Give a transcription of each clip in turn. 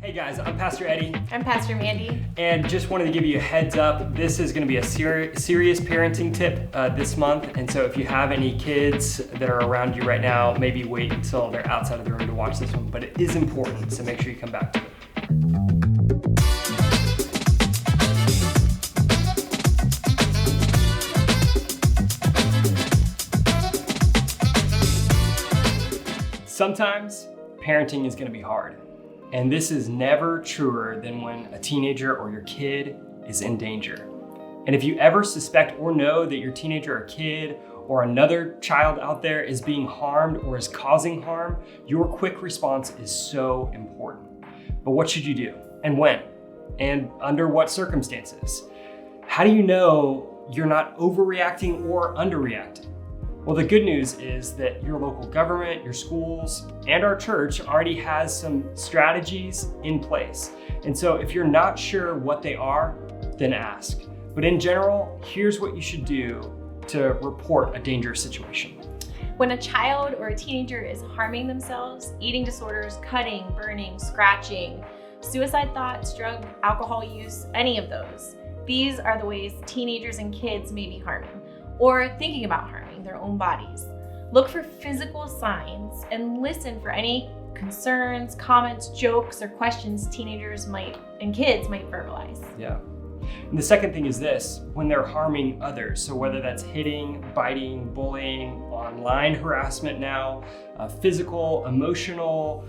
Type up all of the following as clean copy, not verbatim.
Hey guys, I'm Pastor Eddie. I'm Pastor Mandy. And just wanted to give you a heads up. This is going to be a serious parenting tip this month. And so if you have any kids that are around you right now, maybe wait until they're outside of the room to watch this one. But it is important, so make sure you come back to it. Sometimes parenting is going to be hard. And this is never truer than when a teenager or your kid is in danger. And if you ever suspect or know that your teenager or kid or another child out there is being harmed or is causing harm, your quick response is so important. But what should you do? And when? And under what circumstances? How do you know you're not overreacting or underreacting? Well, the good news is that your local government, your schools, and our church already has some strategies in place. And so if you're not sure what they are, then ask. But in general, here's what you should do to report a dangerous situation. When a child or a teenager is harming themselves, eating disorders, cutting, burning, scratching, suicide thoughts, drug, alcohol use, any of those, these are the ways teenagers and kids may be harming or thinking about harming their own bodies. Look for physical signs and listen for any concerns, comments, jokes, or questions teenagers and kids might verbalize. Yeah. And the second thing is this, when they're harming others, so whether that's hitting, biting, bullying, online harassment now, physical, emotional,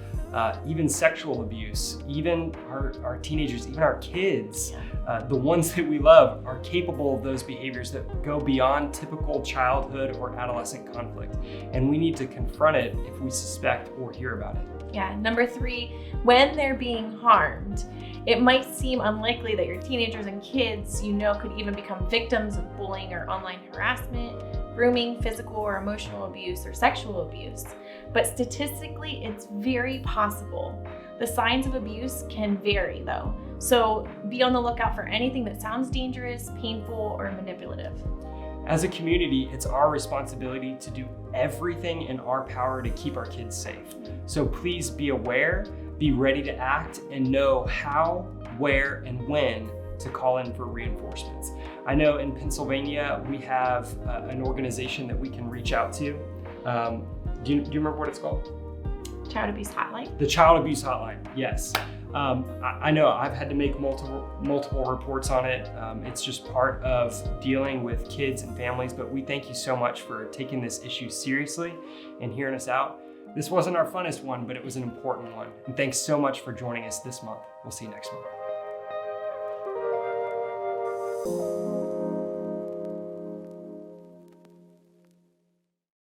even sexual abuse, even our teenagers, even our kids, the ones that we love are capable of those behaviors that go beyond typical childhood or adolescent conflict. And we need to confront it if we suspect or hear about it. Yeah, number 3, when they're being harmed, it might seem unlikely that your teenagers and kids could even become victims of bullying or online harassment, grooming, physical or emotional abuse, or sexual abuse. But statistically, it's very possible. The signs of abuse can vary though. So be on the lookout for anything that sounds dangerous, painful, or manipulative. As a community, it's our responsibility to do everything in our power to keep our kids safe. So please be aware, be ready to act, and know how, where, and when to call in for reinforcements. I know in Pennsylvania, we have an organization that we can reach out to. Do you remember what it's called? Child Abuse Hotline? The Child Abuse Hotline, yes. I know I've had to make multiple reports on it. It's just part of dealing with kids and families, but we thank you so much for taking this issue seriously and hearing us out. This wasn't our funnest one, but it was an important one. And thanks so much for joining us this month. We'll see you next month.